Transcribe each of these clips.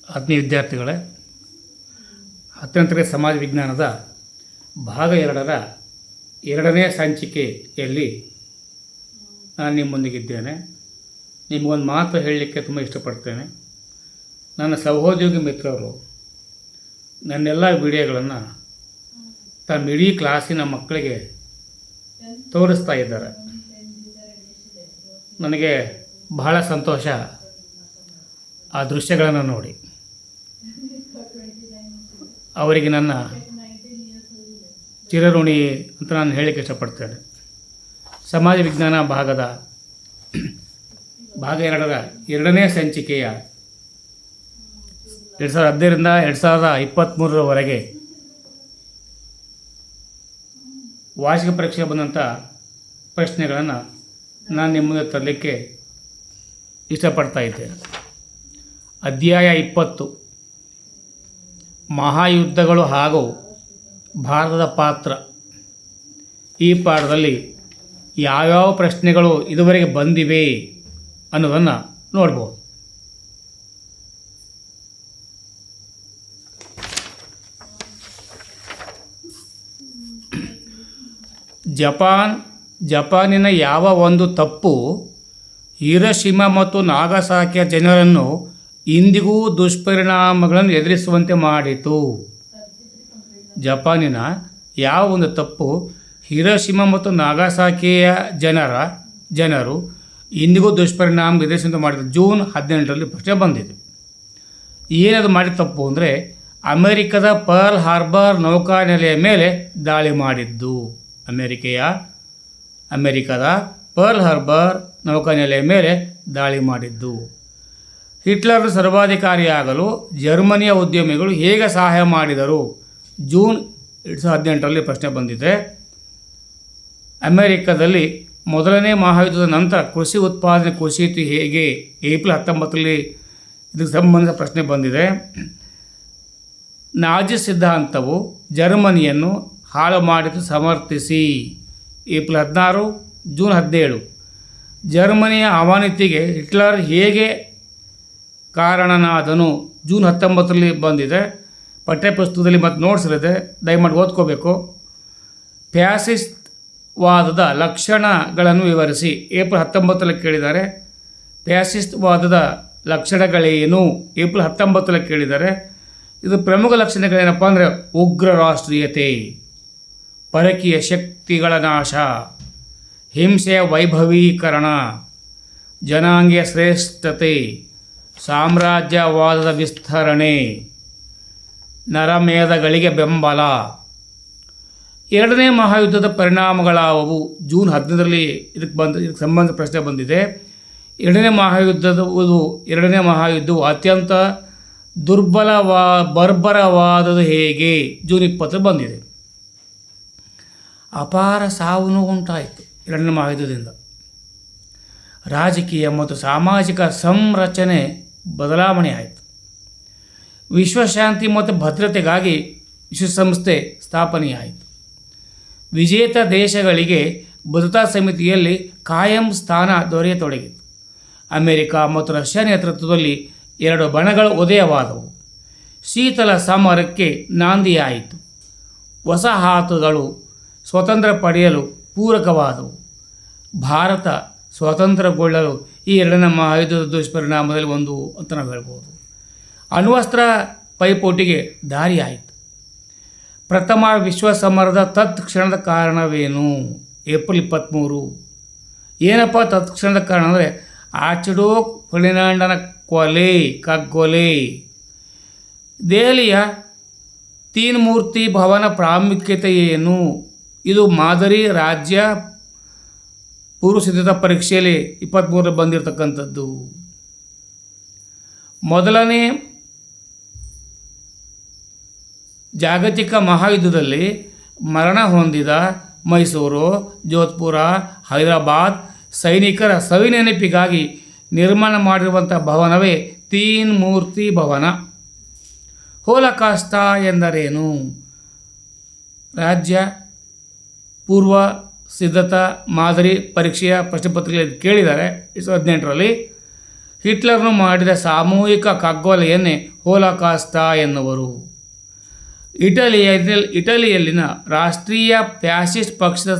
ಆತ್ಮೀಯ ವಿದ್ಯಾರ್ಥಿಗಳೇ, 10ನೇ ತರಗತಿ ಸಮಾಜ ವಿಜ್ಞಾನದ ಭಾಗ 2ರ 2ನೇ ಸಂಚಿಕೆಯಲ್ಲಿ ನಾನು ನಿಮ್ಮೊಂದಿಗಿದ್ದೇನೆ. ನಿಮಗೊಂದು ಮಾತು ಹೇಳಲಿಕ್ಕೆ ತುಂಬ ಇಷ್ಟಪಡ್ತೇನೆ. ನನ್ನ ಸಹೋದ್ಯೋಗಿ ಮಿತ್ರರು ನನ್ನೆಲ್ಲ ವಿಡಿಯೋಗಳನ್ನು ತಮ್ಮ ಇಡೀ ಕ್ಲಾಸಿನ ಮಕ್ಕಳಿಗೆ ತೋರಿಸ್ತಾ ಇದ್ದಾರೆ. ನನಗೆ ಬಹಳ ಸಂತೋಷ ಆ ದೃಶ್ಯಗಳನ್ನು ನೋಡಿ. ಅವರಿಗೆ ನನ್ನ ಚಿರಋಣಿ ಅಂತ ನಾನು ಹೇಳಲಿಕ್ಕೆ ಇಷ್ಟಪಡ್ತೇನೆ. ಸಮಾಜ ವಿಜ್ಞಾನ ಭಾಗ 2ರ 2ನೇ ಸಂಚಿಕೆಯ 2015ರಿಂದ 2023ರವರೆಗೆ ವಾರ್ಷಿಕ ಪರೀಕ್ಷೆಗೆ ಬಂದಂಥ ಪ್ರಶ್ನೆಗಳನ್ನು ನಾನು ನಿಮ್ಮ ಮುಂದೆ ತರಲಿಕ್ಕೆ ಇಷ್ಟಪಡ್ತಾ ಇದ್ದೇನೆ. ಅಧ್ಯಾಯ 20 ಮಹಾಯುದ್ಧಗಳು ಹಾಗೂ ಭಾರತದ ಪಾತ್ರ. ಈ ಪಾಠದಲ್ಲಿ ಯಾವ್ಯಾವ ಪ್ರಶ್ನೆಗಳು ಇದುವರೆಗೆ ಬಂದಿವೆ ಅನ್ನೋದನ್ನು ನೋಡ್ಬೋದು. ಜಪಾನಿನ ಯಾವ ಒಂದು ತಪ್ಪು ಹಿರೋಶಿಮಾ ಮತ್ತು ನಾಗಸಾಕಿಯ ಜನರನ್ನು ಇಂದಿಗೂ ದುಷ್ಪರಿಣಾಮಗಳನ್ನು ಎದುರಿಸುವಂತೆ ಮಾಡಿತು? ಜಪಾನಿನ ಯಾವ ಒಂದು ತಪ್ಪು ಹಿರೋಶಿಮಾ ಮತ್ತು ನಾಗಸಾಕಿಯ ಜನರು ಇಂದಿಗೂ ದುಷ್ಪರಿಣಾಮ ಎದುರಿಸುವಂತೆ ಮಾಡಿತು? ಜೂನ್ 18ರಲ್ಲಿ ಪ್ರಶ್ನೆ ಬಂದಿದೆ. ಏನದು ಮಾಡಿದ ತಪ್ಪು ಅಂದರೆ ಅಮೆರಿಕದ ಪರ್ಲ್ ಹಾರ್ಬರ್ ನೌಕಾನೆಲೆಯ ಮೇಲೆ ದಾಳಿ ಮಾಡಿದ್ದು. ಅಮೆರಿಕದ ಪರ್ಲ್ ಹಾರ್ಬರ್ ನೌಕಾನೆಲೆಯ ಮೇಲೆ ದಾಳಿ ಮಾಡಿದ್ದು. ಹಿಟ್ಲರ್ ಸರ್ವಾಧಿಕಾರಿಯಾಗಲು ಜರ್ಮನಿಯ ಉದ್ಯಮಿಗಳು ಹೇಗೆ ಸಹಾಯ ಮಾಡಿದರು? ಜೂನ್ 2018ರಲ್ಲಿ ಪ್ರಶ್ನೆ ಬಂದಿದೆ. ಅಮೆರಿಕದಲ್ಲಿ ಮೊದಲನೇ ಮಹಾಯುದ್ಧದ ನಂತರ ಕೃಷಿ ಉತ್ಪಾದನೆ ಕುಸಿಯಿತು ಹೇಗೆ? ಏಪ್ರಿಲ್ 19ರಲ್ಲಿ ಇದಕ್ಕೆ ಸಂಬಂಧಿಸಿದ ಪ್ರಶ್ನೆ ಬಂದಿದೆ. ನಾಜಿ ಸಿದ್ಧಾಂತವು ಜರ್ಮನಿಯನ್ನು ಹಾಳು ಮಾಡಿದ್ದು ಸಮರ್ಥಿಸಿ. April 16, June 17. ಜರ್ಮನಿಯ ಅವನತಿಗೆ ಹಿಟ್ಲರ್ ಹೇಗೆ ಕಾರಣನಾದನು? ಜೂನ್ 19ರಲ್ಲಿ ಬಂದಿದೆ. ಪಠ್ಯಪುಸ್ತಕದಲ್ಲಿ ಮತ್ತು ನೋಟ್ಸಲ್ಲಿದೆ, ದಯಮಾಡಿ ಓದ್ಕೋಬೇಕು. ಫ್ಯಾಸಿಸ್ಟ್ ವಾದದ ಲಕ್ಷಣಗಳನ್ನು ವಿವರಿಸಿ. ಏಪ್ರಿಲ್ 19ರಲ್ಲಿ ಕೇಳಿದ್ದಾರೆ. ಫ್ಯಾಸಿಸ್ಟ್ ವಾದದ ಲಕ್ಷಣಗಳೇನು? ಏಪ್ರಿಲ್ 19ರಲ್ಲಿ ಕೇಳಿದ್ದಾರೆ. ಇದು ಪ್ರಮುಖ ಲಕ್ಷಣಗಳೇನಪ್ಪ ಅಂದರೆ ಉಗ್ರ ರಾಷ್ಟ್ರೀಯತೆ, ಪರಕೀಯ ಶಕ್ತಿಗಳ ನಾಶ, ಹಿಂಸೆಯ ವೈಭವೀಕರಣ, ಜನಾಂಗೀಯ ಶ್ರೇಷ್ಠತೆ, ಸಾಮ್ರಾಜ್ಯವಾದದ ವಿಸ್ತರಣೆ, ನರಮೇಧಗಳಿಗೆ ಬೆಂಬಲ. 2ನೇ ಮಹಾಯುದ್ಧದ ಪರಿಣಾಮಗಳಾದವು? ಜೂನ್ 15ರಲ್ಲಿ ಇದಕ್ಕೆ ಸಂಬಂಧ ಪ್ರಶ್ನೆ ಬಂದಿದೆ. 2ನೇ ಮಹಾಯುದ್ಧವು ಅತ್ಯಂತ ಬರ್ಬರವಾದದ್ದು ಹೇಗೆ? ಜೂನ್ 20 ಬಂದಿದೆ. ಅಪಾರ ಸಾವು ನೋವು ಉಂಟಾಯಿತು 2ನೇ ಮಹಾಯುದ್ಧದಿಂದ. ರಾಜಕೀಯ ಮತ್ತು ಸಾಮಾಜಿಕ ಸಂರಚನೆ ಬದಲಾವಣೆ ಆಯಿತು. ವಿಶ್ವಶಾಂತಿ ಮತ್ತು ಭದ್ರತೆಗಾಗಿ ವಿಶ್ವಸಂಸ್ಥೆ ಸ್ಥಾಪನೆಯಾಯಿತು. ವಿಜೇತ ದೇಶಗಳಿಗೆ ಭದ್ರತಾ ಸಮಿತಿಯಲ್ಲಿ ಕಾಯಂ ಸ್ಥಾನ ದೊರೆಯತೊಡಗಿತು. ಅಮೆರಿಕ ಮತ್ತು ರಷ್ಯಾ ನೇತೃತ್ವದಲ್ಲಿ 2 ಬಣಗಳು ಉದಯವಾದವು. ಶೀತಲ ಸಮರಕ್ಕೆ ನಾಂದಿಯಾಯಿತು. ವಸಾಹತುಗಳು ಸ್ವತಂತ್ರ ಪಡೆಯಲು ಪೂರಕವಾದವು. ಭಾರತ ಸ್ವತಂತ್ರಗೊಳ್ಳಲು ಈ 2ನೇ ಮಹಾಯುದ್ಧದ ದುಷ್ಪರಿಣಾಮದಲ್ಲಿ ಒಂದು ಅಂತ ನಾವು ಹೇಳ್ಬೋದು. ಅಣ್ವಸ್ತ್ರ ಪೈಪೋಟಿಗೆ ದಾರಿಯಾಯಿತು. ಪ್ರಥಮ ವಿಶ್ವ ಸಮರದ ತತ್ಕ್ಷಣದ ಕಾರಣವೇನು? ಏಪ್ರಿಲ್ 23. ಏನಪ್ಪ ತತ್ಕ್ಷಣದ ಕಾರಣ ಅಂದರೆ ಆರ್ಚ್ಡ್ಯೂಕ್ ಫರ್ಡಿನಾಂಡನ ಕಗ್ಗೊಲೆ. ದೆಹಲಿಯ ತೀನ್ಮೂರ್ತಿ ಭವನ ಪ್ರಾಮುಖ್ಯತೆ ಏನು? ಇದು ಮಾದರಿ ರಾಜ್ಯ ಪೂರ್ವಸಿದ್ಧತಾ ಪರೀಕ್ಷೆಯಲ್ಲಿ 23ರಲ್ಲಿ ಬಂದಿರತಕ್ಕಂಥದ್ದು. ಮೊದಲನೇ ಜಾಗತಿಕ ಮಹಾಯುದ್ಧದಲ್ಲಿ ಮರಣ ಹೊಂದಿದ ಮೈಸೂರು, ಜೋಧ್ಪುರ, ಹೈದರಾಬಾದ್ ಸೈನಿಕರ ಸವಿನೆನಪಿಗಾಗಿ ನಿರ್ಮಾಣ ಮಾಡಿರುವಂಥ ಭವನವೇ ತೀನ್ಮೂರ್ತಿ ಭವನ. ಹೋಲಕಾಸ್ಟ ಎಂದರೇನು? ರಾಜ್ಯ ಪೂರ್ವ ಸಿದ್ಧತಾ ಮಾದರಿ ಪರೀಕ್ಷೆಯ ಪ್ರಶ್ನೆಪತ್ರಿಕೆಯಲ್ಲಿ ಕೇಳಿದ್ದಾರೆ 2018ರಲ್ಲಿ. ಹಿಟ್ಲರ್ನು ಮಾಡಿದ ಸಾಮೂಹಿಕ ಕಗ್ಗೊಲೆಯನ್ನೇ ಹೋಲಕಾಸ್ಟ ಎನ್ನುವರು. ಇಟಲಿಯಲ್ಲಿನ ರಾಷ್ಟ್ರೀಯ ಫ್ಯಾಸಿಸ್ಟ್ ಪಕ್ಷದ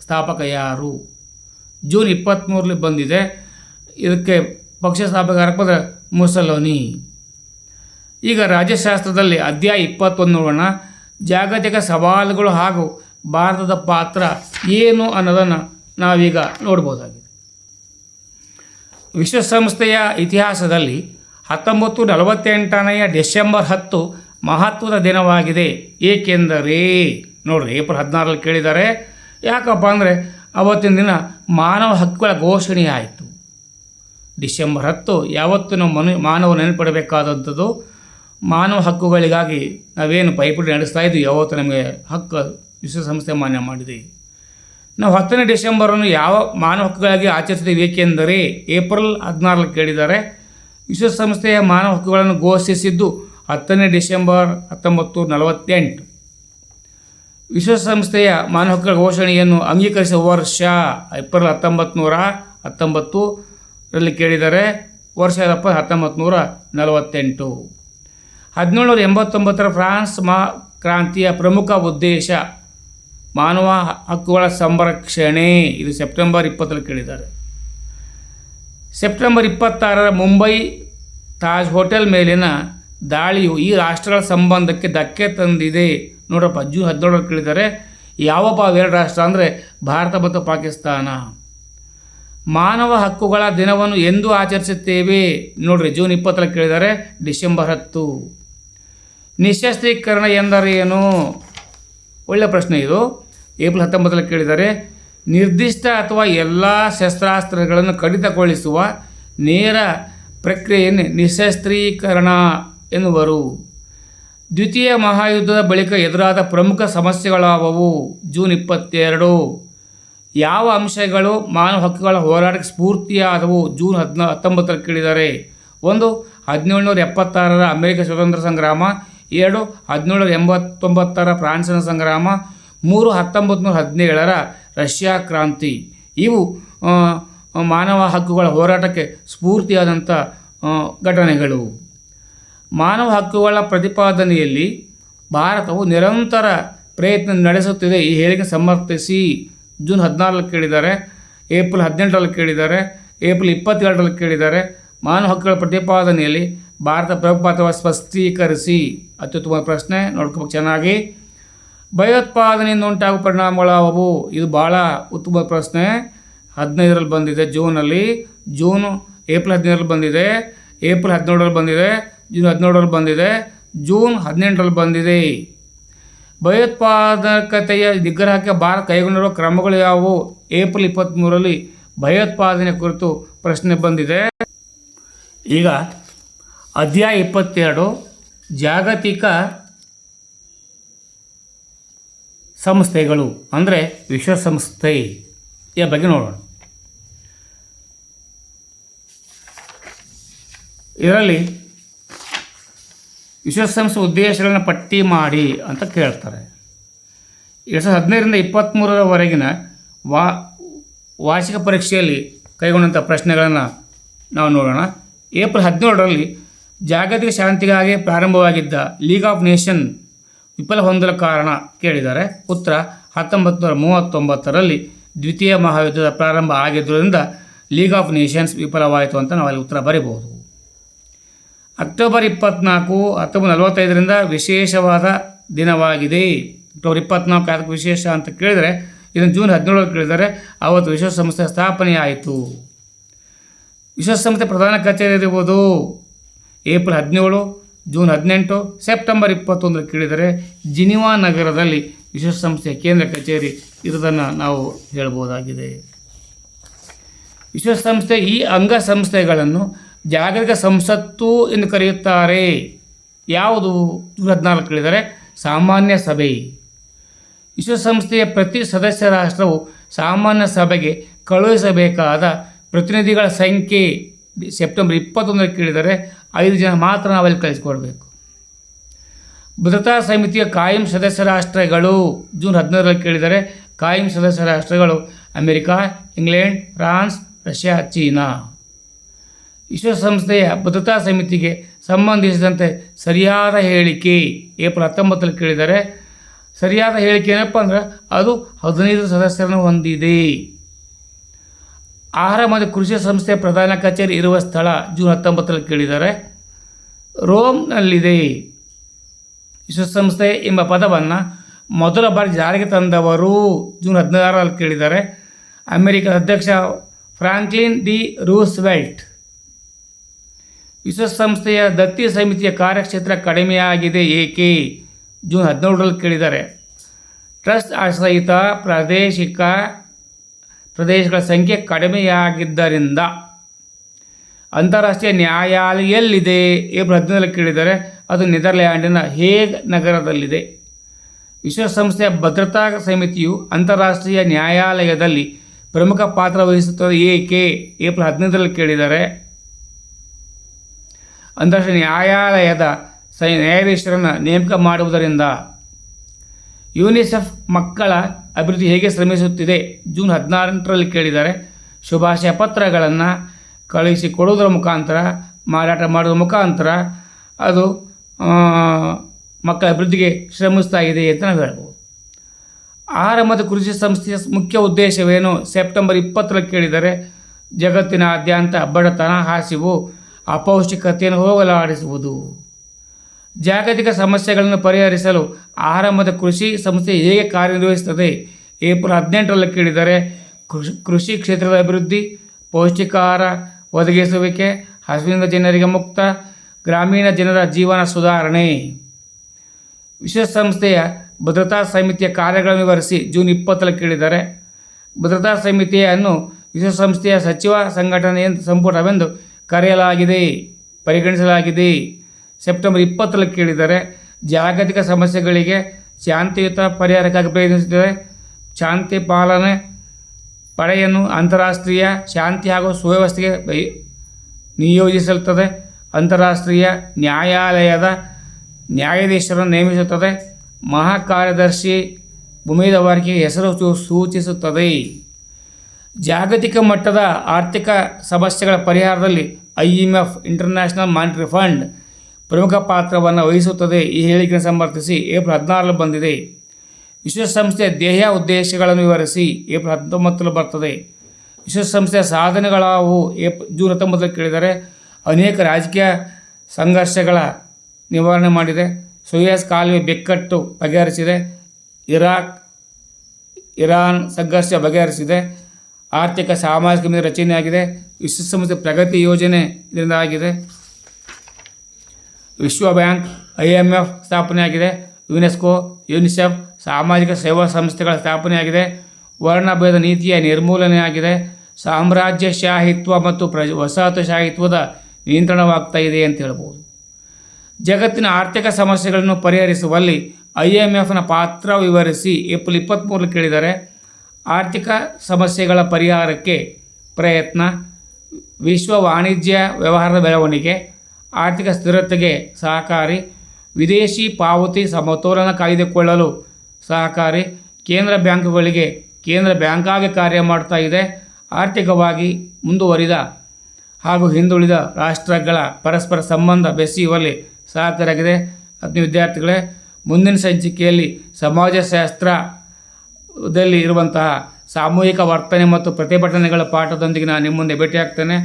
ಸ್ಥಾಪಕ ಯಾರು? ಜೂನ್ 23 ಬಂದಿದೆ. ಇದಕ್ಕೆ ಪಕ್ಷ ಸ್ಥಾಪಕ ಮುಸೊಲಿನಿ. ಈಗ ರಾಜ್ಯಶಾಸ್ತ್ರದಲ್ಲಿ ಅಧ್ಯಾಯ 21 ನೋಡೋಣ. ಜಾಗತಿಕ ಸವಾಲುಗಳು ಹಾಗೂ ಭಾರತದ ಪಾತ್ರ ಏನು ಅನ್ನೋದನ್ನು ನಾವೀಗ ನೋಡ್ಬೋದಾಗಿದೆ. ವಿಶ್ವಸಂಸ್ಥೆಯ ಇತಿಹಾಸದಲ್ಲಿ 1948ನೇ ಡಿಸೆಂಬರ್ 10 ಮಹತ್ವದ ದಿನವಾಗಿದೆ. ಏಕೆಂದರೆ ನೋಡಿರಿ, ಏಪ್ರಿಲ್ 16 ಕೇಳಿದ್ದಾರೆ. ಯಾಕಪ್ಪ ಅಂದರೆ ಅವತ್ತಿನ ದಿನ ಮಾನವ ಹಕ್ಕುಗಳ ಘೋಷಣೆ ಆಯಿತು. ಡಿಸೆಂಬರ್ 10 ಯಾವತ್ತೂ ನಾವು ಮಾನವ ನೆನಪಿಡಬೇಕಾದಂಥದ್ದು. ಮಾನವ ಹಕ್ಕುಗಳಿಗಾಗಿ ನಾವೇನು ಪೈಪೋಟಿ ನಡೆಸ್ತಾ ಇದ್ವಿ, ಯಾವತ್ತು ನಮಗೆ ಹಕ್ಕು ವಿಶ್ವಸಂಸ್ಥೆ ಮಾನ್ಯ ಮಾಡಿದೆ. ನಾವು 10ನೇ ಡಿಸೆಂಬರನ್ನು ಯಾವ ಮಾನವ ಹಕ್ಕುಗಳಾಗಿ ಆಚರಿಸ್ತೀವಿ? ಏಕೆಂದರೆ ಏಪ್ರಿಲ್ 16 ಕೇಳಿದ್ದಾರೆ. ವಿಶ್ವಸಂಸ್ಥೆಯ ಮಾನವ ಹಕ್ಕುಗಳನ್ನು ಘೋಷಿಸಿದ್ದು 10ನೇ ಡಿಸೆಂಬರ್ 1948. ವಿಶ್ವಸಂಸ್ಥೆಯ ಮಾನವ ಹಕ್ಕುಗಳ ಘೋಷಣೆಯನ್ನು ಅಂಗೀಕರಿಸಿದ ವರ್ಷ ಏಪ್ರಿಲ್ 1919 ಕೇಳಿದ್ದಾರೆ. ವರ್ಷ 1948. 1789 ಫ್ರಾನ್ಸ್ ಕ್ರಾಂತಿಯ ಪ್ರಮುಖ ಉದ್ದೇಶ ಮಾನವ ಹಕ್ಕುಗಳ ಸಂರಕ್ಷಣೆ. ಇದು ಸೆಪ್ಟೆಂಬರ್ 20 ಕೇಳಿದ್ದಾರೆ. ಸೆಪ್ಟೆಂಬರ್ 26 ಮುಂಬೈ ತಾಜ್ ಹೋಟೆಲ್ ಮೇಲಿನ ದಾಳಿಯು ಈ ರಾಷ್ಟ್ರಗಳ ಸಂಬಂಧಕ್ಕೆ ಧಕ್ಕೆ ತಂದಿದೆ. ನೋಡ್ರಪ್ಪ, ಜೂನ್ 17 ಕೇಳಿದ್ದಾರೆ. ಯಾವಪ್ಪ ಎರಡು ರಾಷ್ಟ್ರ ಅಂದರೆ ಭಾರತ ಮತ್ತು ಪಾಕಿಸ್ತಾನ. ಮಾನವ ಹಕ್ಕುಗಳ ದಿನವನ್ನು ಎಂದು ಆಚರಿಸುತ್ತೇವೆ? ನೋಡ್ರಿ, ಜೂನ್ 20 ಕೇಳಿದ್ದಾರೆ. ಡಿಸೆಂಬರ್ 10. ನಿಶಸ್ತ್ರೀಕರಣ ಎಂದರೇನು? ಒಳ್ಳೆ ಪ್ರಶ್ನೆ ಇದು. ಏಪ್ರಿಲ್ 19 ಕೇಳಿದ್ದಾರೆ. ನಿರ್ದಿಷ್ಟ ಅಥವಾ ಎಲ್ಲ ಶಸ್ತ್ರಾಸ್ತ್ರಗಳನ್ನು ಕಡಿತಗೊಳಿಸುವ ನೇರ ಪ್ರಕ್ರಿಯೆಯನ್ನು ನಿಶಸ್ತ್ರೀಕರಣ ಎನ್ನುವರು. ದ್ವಿತೀಯ ಮಹಾಯುದ್ಧದ ಬಳಿಕ ಎದುರಾದ ಪ್ರಮುಖ ಸಮಸ್ಯೆಗಳಾವವು? ಜೂನ್ 22. ಯಾವ ಅಂಶಗಳು ಮಾನವ ಹಕ್ಕುಗಳ ಹೋರಾಟಕ್ಕೆ ಸ್ಫೂರ್ತಿಯಾದವು? ಜೂನ್ 19 ಕೇಳಿದ್ದಾರೆ. 1. 1776 ಅಮೆರಿಕ ಸ್ವತಂತ್ರ ಸಂಗ್ರಾಮ. 2. 1789 ಫ್ರಾನ್ಸಿನ ಸಂಗ್ರಾಮ. 3. 1917 ರಷ್ಯಾ ಕ್ರಾಂತಿ. ಇವು ಮಾನವ ಹಕ್ಕುಗಳ ಹೋರಾಟಕ್ಕೆ ಸ್ಫೂರ್ತಿಯಾದಂಥ ಘಟನೆಗಳು. ಮಾನವ ಹಕ್ಕುಗಳ ಪ್ರತಿಪಾದನೆಯಲ್ಲಿ ಭಾರತವು ನಿರಂತರ ಪ್ರಯತ್ನ ನಡೆಸುತ್ತಿದೆ. ಈ ಹೇಳಿಕೆ ಸಮರ್ಥಿಸಿ. ಜೂನ್ 14 ಕೇಳಿದ್ದಾರೆ. ಏಪ್ರಿಲ್ 18 ಕೇಳಿದ್ದಾರೆ. ಏಪ್ರಿಲ್ 22 ಕೇಳಿದ್ದಾರೆ. ಮಾನವ ಹಕ್ಕುಗಳ ಪ್ರತಿಪಾದನೆಯಲ್ಲಿ ಭಾರತ ಪ್ರಮುಖ ಪಾತ್ರವನ್ನು ಸ್ಪಷ್ಟೀಕರಿಸಿ. ಅತ್ಯುತ್ತಮ ಪ್ರಶ್ನೆ, ನೋಡ್ಕೋಬೇಕು ಚೆನ್ನಾಗಿ. ಭಯೋತ್ಪಾದನೆಯಿಂದ ಉಂಟಾಗುವ ಪರಿಣಾಮಗಳಾವವು? ಇದು ಭಾಳ ಉತ್ತಮ ಪ್ರಶ್ನೆ. 15 ಬಂದಿದೆ ಜೂನಲ್ಲಿ. ಏಪ್ರಿಲ್ 15 ಬಂದಿದೆ. ಏಪ್ರಿಲ್ 17 ಬಂದಿದೆ. ಜೂನ್ 17 ಬಂದಿದೆ. ಜೂನ್ 18 ಬಂದಿದೆ. ಭಯೋತ್ಪಾದಕತೆಯ ನಿಗ್ರಹಕ್ಕೆ ಭಾರತ ಕೈಗೊಂಡಿರುವ ಕ್ರಮಗಳು ಯಾವುವು? ಏಪ್ರಿಲ್ 23 ಭಯೋತ್ಪಾದನೆ ಕುರಿತು ಪ್ರಶ್ನೆ ಬಂದಿದೆ. ಈಗ ಅಧ್ಯಾಯ 22 ಜಾಗತಿಕ ಸಂಸ್ಥೆಗಳು ಅಂದರೆ ವಿಶ್ವಸಂಸ್ಥೆಯ ಬಗ್ಗೆ ನೋಡೋಣ. ಇದರಲ್ಲಿ ವಿಶ್ವಸಂಸ್ಥೆ ಉದ್ದೇಶಗಳನ್ನು ಪಟ್ಟಿ ಮಾಡಿ ಅಂತ ಕೇಳ್ತಾರೆ. 2015ರಿಂದ 2023 ವಾರ್ಷಿಕ ಪರೀಕ್ಷೆಯಲ್ಲಿ ಕೈಗೊಂಡಂಥ ಪ್ರಶ್ನೆಗಳನ್ನು ನಾವು ನೋಡೋಣ. ಏಪ್ರಿಲ್ 17 ಜಾಗತಿಕ ಶಾಂತಿಗಾಗಿ ಪ್ರಾರಂಭವಾಗಿದ್ದ ಲೀಗ್ ಆಫ್ ನೇಷನ್ ವಿಫಲ ಹೊಂದಲು ಕಾರಣ ಕೇಳಿದ್ದಾರೆ. ಉತ್ತರ 1939 ದ್ವಿತೀಯ ಮಹಾಯುದ್ಧದ ಪ್ರಾರಂಭ ಆಗಿದ್ದರಿಂದ ಲೀಗ್ ಆಫ್ ನೇಷನ್ಸ್ ವಿಫಲವಾಯಿತು ಅಂತ ನಾವು ಅಲ್ಲಿ ಉತ್ತರ ಬರೀಬಹುದು. ಅಕ್ಟೋಬರ್ 24, 1945 ವಿಶೇಷವಾದ ದಿನವಾಗಿದೆ. ಅಕ್ಟೋಬರ್ 24 ಅದಕ್ಕೆ ವಿಶೇಷ ಅಂತ ಕೇಳಿದರೆ ಇದನ್ನು ಜೂನ್ 17 ಕೇಳಿದರೆ ಆವತ್ತು ವಿಶ್ವಸಂಸ್ಥೆ ಸ್ಥಾಪನೆ ಆಯಿತು. ವಿಶ್ವಸಂಸ್ಥೆ ಪ್ರಧಾನ ಕಚೇರಿ ಇರುವುದು ಏಪ್ರಿಲ್ 17, ಜೂನ್ 18, ಸೆಪ್ಟೆಂಬರ್ 21 ಕೇಳಿದರೆ ಜಿನಿವಾ ನಗರದಲ್ಲಿ ವಿಶ್ವಸಂಸ್ಥೆಯ ಕೇಂದ್ರ ಕಚೇರಿ ಇರುವುದನ್ನು ನಾವು ಹೇಳ್ಬೋದಾಗಿದೆ. ವಿಶ್ವಸಂಸ್ಥೆ ಈ ಅಂಗಸಂಸ್ಥೆಗಳನ್ನು ಜಾಗತಿಕ ಸಂಸತ್ತು ಎಂದು ಕರೆಯುತ್ತಾರೆ. ಯಾವುದು? ಜೂನ್ 14 ಕೇಳಿದರೆ ಸಾಮಾನ್ಯ ಸಭೆ. ವಿಶ್ವಸಂಸ್ಥೆಯ ಪ್ರತಿ ಸದಸ್ಯ ರಾಷ್ಟ್ರವು ಸಾಮಾನ್ಯ ಸಭೆಗೆ ಕಳುಹಿಸಬೇಕಾದ ಪ್ರತಿನಿಧಿಗಳ ಸಂಖ್ಯೆ ಸೆಪ್ಟೆಂಬರ್ 21 ಕೇಳಿದರೆ 5 ಜನ ಮಾತ್ರ ನಾವಲ್ಲಿ ಕಳಿಸ್ಕೊಡ್ಬೇಕು. ಭದ್ರತಾ ಸಮಿತಿಯ ಕಾಯಂ ಸದಸ್ಯ ರಾಷ್ಟ್ರಗಳು ಜೂನ್ 15 ಕೇಳಿದರೆ ಕಾಯಂ ಸದಸ್ಯ ರಾಷ್ಟ್ರಗಳು America, England, France, Russia, China. ವಿಶ್ವಸಂಸ್ಥೆಯ ಭದ್ರತಾ ಸಮಿತಿಗೆ ಸಂಬಂಧಿಸಿದಂತೆ ಸರಿಯಾದ ಹೇಳಿಕೆ ಏಪ್ರಿಲ್ 19 ಕೇಳಿದರೆ, ಸರಿಯಾದ ಹೇಳಿಕೆ ಏನಪ್ಪ ಅಂದ್ರೆ ಅದು 15 ಸದಸ್ಯರನ್ನು ಹೊಂದಿದೆ. ಆಹಾರ ಮತ್ತು ಕೃಷಿ ಸಂಸ್ಥೆಯ ಪ್ರಧಾನ ಕಚೇರಿ ಇರುವ ಸ್ಥಳ ಜೂನ್ 19 ಕೇಳಿದ್ದಾರೆ, ರೋಮ್ನಲ್ಲಿದೆ. ವಿಶ್ವಸಂಸ್ಥೆ ಎಂಬ ಪದವನ್ನು ಮೊದಲ ಬಾರಿ ಜಾರಿಗೆ ತಂದವರು ಜೂನ್ 16 ಕೇಳಿದ್ದಾರೆ, ಅಮೆರಿಕದ ಅಧ್ಯಕ್ಷ ಫ್ರಾಂಕ್ಲಿನ್ ಡಿ ರೂಸ್ವೆಲ್ಟ್. ವಿಶ್ವಸಂಸ್ಥೆಯ ದತ್ತಿ ಸಮಿತಿಯ ಕಾರ್ಯಕ್ಷೇತ್ರ ಕಡಿಮೆಯಾಗಿದೆ ಏಕೆ? ಜೂನ್ 17 ಕೇಳಿದ್ದಾರೆ, ಟ್ರಸ್ಟ್ ಆಶ್ರಯಿತ ಪ್ರದೇಶಗಳ ಸಂಖ್ಯೆ ಕಡಿಮೆಯಾಗಿದ್ದರಿಂದ. ಅಂತಾರಾಷ್ಟ್ರೀಯ ನ್ಯಾಯಾಲಯ ಎಲ್ಲಿದೆ? ಏಪ್ರಿಲ್ 17 ಕೇಳಿದರೆ, ಅದು ನೆದರ್ಲ್ಯಾಂಡಿನ ಹೇಗ್ ನಗರದಲ್ಲಿದೆ. ವಿಶ್ವಸಂಸ್ಥೆಯ ಭದ್ರತಾ ಸಮಿತಿಯು ಅಂತಾರಾಷ್ಟ್ರೀಯ ನ್ಯಾಯಾಲಯದಲ್ಲಿ ಪ್ರಮುಖ ಪಾತ್ರ ವಹಿಸುತ್ತದೆ ಏಕೆ? ಏಪ್ರಿಲ್ 15 ಕೇಳಿದರೆ, ಅಂತಾರಾಷ್ಟ್ರೀಯ ನ್ಯಾಯಾಲಯದ ನ್ಯಾಯಾಧೀಶರನ್ನು ನೇಮಕ ಮಾಡುವುದರಿಂದ. ಯುನಿಸೆಫ್ ಮಕ್ಕಳ ಅಭಿವೃದ್ಧಿ ಹೇಗೆ ಶ್ರಮಿಸುತ್ತಿದೆ? ಜೂನ್ 16 ಕೇಳಿದ್ದಾರೆ, ಶುಭಾಶಯ ಪತ್ರಗಳನ್ನು ಕಳುಹಿಸಿಕೊಡುವುದರ ಮುಖಾಂತರ, ಮಾರಾಟ ಮಾಡುವ ಮುಖಾಂತರ ಅದು ಮಕ್ಕಳ ಅಭಿವೃದ್ಧಿಗೆ ಶ್ರಮಿಸ್ತಾ ಇದೆ ಅಂತ ನಾವು ಹೇಳ್ಬೋದು. ಆಹಾರ ಮತ್ತು ಕೃಷಿ ಸಂಸ್ಥೆಯ ಮುಖ್ಯ ಉದ್ದೇಶವೇನು? ಸೆಪ್ಟೆಂಬರ್ 20 ಕೇಳಿದರೆ, ಜಗತ್ತಿನಾದ್ಯಂತ ಬಡತನ, ಹಸಿವು, ಅಪೌಷ್ಟಿಕತೆಯನ್ನು ಹೋಗಲಾಡಿಸುವುದು. ಜಾಗತಿಕ ಸಮಸ್ಯೆಗಳನ್ನು ಪರಿಹರಿಸಲು ಆಹಾರ ಮತ್ತು ಕೃಷಿ ಸಂಸ್ಥೆ ಹೇಗೆ ಕಾರ್ಯನಿರ್ವಹಿಸುತ್ತದೆ? ಏಪ್ರಿಲ್ 18 ಕೇಳಿದರೆ, ಕೃಷಿ ಕ್ಷೇತ್ರದ ಅಭಿವೃದ್ಧಿ, ಪೌಷ್ಟಿಕಾಹಾರ ಒದಗಿಸುವಿಕೆ, ಹಸಿವಿನಿಂದ ಜನರಿಗೆ ಮುಕ್ತ, ಗ್ರಾಮೀಣ ಜನರ ಜೀವನ ಸುಧಾರಣೆ. ವಿಶ್ವಸಂಸ್ಥೆಯ ಭದ್ರತಾ ಸಮಿತಿಯ ಕಾರ್ಯಗಳನ್ನು ವಿವರಿಸಿ. ಜೂನ್ 20 ಕೇಳಿದರೆ, ಭದ್ರತಾ ಸಮಿತಿಯನ್ನು ವಿಶ್ವಸಂಸ್ಥೆಯ ಸಚಿವ ಸಂಘಟನೆಯ ಸಂಪುಟವೆಂದು ಪರಿಗಣಿಸಲಾಗಿದೆ. ಸೆಪ್ಟೆಂಬರ್ 20 ಕೇಳಿದರೆ, ಜಾಗತಿಕ ಸಮಸ್ಯೆಗಳಿಗೆ ಶಾಂತಿಯುತ ಪರಿಹಾರಕ್ಕಾಗಿ ಪ್ರಯತ್ನಿಸುತ್ತದೆ. ಶಾಂತಿ ಪಾಲನೆ ಪಡೆಯನ್ನು ಅಂತಾರಾಷ್ಟ್ರೀಯ ಶಾಂತಿ ಹಾಗೂ ಸುವ್ಯವಸ್ಥೆಗೆ ನಿಯೋಜಿಸುತ್ತದೆ. ಅಂತಾರಾಷ್ಟ್ರೀಯ ನ್ಯಾಯಾಲಯದ ನ್ಯಾಯಾಧೀಶರನ್ನು ನೇಮಿಸುತ್ತದೆ. ಮಹಾಕಾರ್ಯದರ್ಶಿ ಉಮೇದುವಾರಿಕೆ ಹೆಸರು ಸೂಚಿಸುತ್ತದೆ. ಜಾಗತಿಕ ಮಟ್ಟದ ಆರ್ಥಿಕ ಸಮಸ್ಯೆಗಳ ಪರಿಹಾರದಲ್ಲಿ IMF ಇಂಟರ್ನ್ಯಾಷನಲ್ ಮಾನಿಟರಿ ಫಂಡ್ ಪ್ರಮುಖ ಪಾತ್ರವನ್ನು ವಹಿಸುತ್ತದೆ. ಈ ಹೇಳಿಕೆಯನ್ನು ಸಮರ್ಥಿಸಿ. ಏಪ್ರಿಲ್ 16 ಬಂದಿದೆ. ವಿಶ್ವಸಂಸ್ಥೆಯ ಧ್ಯೇಯ ಉದ್ದೇಶಗಳನ್ನು ವಿವರಿಸಿ. ಏಪ್ರಿಲ್ 19 ಬರ್ತದೆ. ವಿಶ್ವಸಂಸ್ಥೆಯ ಸಾಧನೆಗಳಾವು? ಜೂನ್ 19 ಕೇಳಿದರೆ, ಅನೇಕ ರಾಜಕೀಯ ಸಂಘರ್ಷಗಳ ನಿವಾರಣೆ ಮಾಡಿದೆ. ಸೂಯಸ್ ಕಾಲುವೆ ಬಿಕ್ಕಟ್ಟು ಬಗೆಹರಿಸಿದೆ. ಇರಾನ್ ಸಂಘರ್ಷ ಬಗೆಹರಿಸಿದೆ. ಆರ್ಥಿಕ ಸಾಮಾಜಿಕ ರಚನೆಯಾಗಿದೆ. ವಿಶ್ವಸಂಸ್ಥೆ ಪ್ರಗತಿ ಯೋಜನೆ ಇದರಿಂದ ಆಗಿದೆ. ವಿಶ್ವ ಬ್ಯಾಂಕ್, IMF ಸ್ಥಾಪನೆಯಾಗಿದೆ. ಯುನೆಸ್ಕೋ, ಯುನಿಸೆಫ್ ಸಾಮಾಜಿಕ ಸೇವಾ ಸಂಸ್ಥೆಗಳ ಸ್ಥಾಪನೆಯಾಗಿದೆ. ವರ್ಣಭೇದ ನೀತಿಯ ನಿರ್ಮೂಲನೆಯಾಗಿದೆ. ಸಾಮ್ರಾಜ್ಯಶಾಹಿತ್ವ ಮತ್ತು ವಸಾಹತುಶಾಹಿತ್ವದ ನಿಯಂತ್ರಣವಾಗ್ತಾ ಇದೆ ಅಂತ ಹೇಳ್ಬೋದು. ಜಗತ್ತಿನ ಆರ್ಥಿಕ ಸಮಸ್ಯೆಗಳನ್ನು ಪರಿಹರಿಸುವಲ್ಲಿ IMFನ ಪಾತ್ರ ವಿವರಿಸಿ. ಏಪ್ರಿಲ್ 23 ಕೇಳಿದರೆ, ಆರ್ಥಿಕ ಸಮಸ್ಯೆಗಳ ಪರಿಹಾರಕ್ಕೆ ಪ್ರಯತ್ನ, ವಿಶ್ವ ವಾಣಿಜ್ಯ ವ್ಯವಹಾರದ ಬೆಳವಣಿಗೆ, ಆರ್ಥಿಕ ಸ್ಥಿರತೆಗೆ ಸಹಕಾರಿ, ವಿದೇಶಿ ಪಾವತಿ ಸಮತೋಲನ ಕಾಯ್ದುಕೊಳ್ಳಲು ಸಹಕಾರಿ, ಕೇಂದ್ರ ಬ್ಯಾಂಕುಗಳಿಗೆ ಕೇಂದ್ರ ಬ್ಯಾಂಕಾಗಿ ಕಾರ್ಯ ಮಾಡ್ತಾ ಇದೆ. ಆರ್ಥಿಕವಾಗಿ ಮುಂದುವರಿದ ಹಾಗೂ ಹಿಂದುಳಿದ ರಾಷ್ಟ್ರಗಳ ಪರಸ್ಪರ ಸಂಬಂಧ ಬೆಸೆಯುವಲ್ಲಿ ಸಹಕಾರಿಯಾಗಿದೆ. ವಿದ್ಯಾರ್ಥಿಗಳೇ, ಮುಂದಿನ ಸಂಚಿಕೆಯಲ್ಲಿ ಸಮಾಜಶಾಸ್ತ್ರದಲ್ಲಿ ಇರುವಂತಹ ಸಾಮೂಹಿಕ ವರ್ತನೆ ಮತ್ತು ಪ್ರತಿಭಟನೆಗಳ ಪಾಠದೊಂದಿಗೆ ನಾನು ನಿಮ್ಮ ಮುಂದೆ ಭೇಟಿಯಾಗ್ತೇನೆ.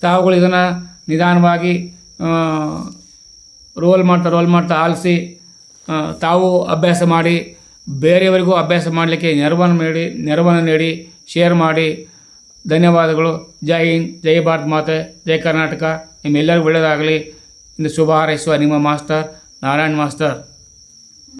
ತಾವುಗಳು ಇದನ್ನು ನಿಧಾನವಾಗಿ ರೋಲ್ ಮಾಡ್ತಾ ಆಲಿಸಿ ತಾವು ಅಭ್ಯಾಸ ಮಾಡಿ ಬೇರೆಯವರಿಗೂ ಅಭ್ಯಾಸ ಮಾಡಲಿಕ್ಕೆ ನೆರವನ್ನು ನೀಡಿ ಶೇರ್ ಮಾಡಿ. ಧನ್ಯವಾದಗಳು. ಜೈ ಹಿಂದ್, ಜೈ ಭಾರತ್ ಮಾತೆ, ಜೈ ಕರ್ನಾಟಕ. ನಿಮ್ಮೆಲ್ಲರಿಗೂ ಒಳ್ಳೆಯದಾಗಲಿ ಎಂದು ಶುಭ ಹಾರೈಸುವ ನಿಮ್ಮ ಮಾಸ್ಟರ್ ನಾರಾಯಣ್ ಮಾಸ್ಟರ್.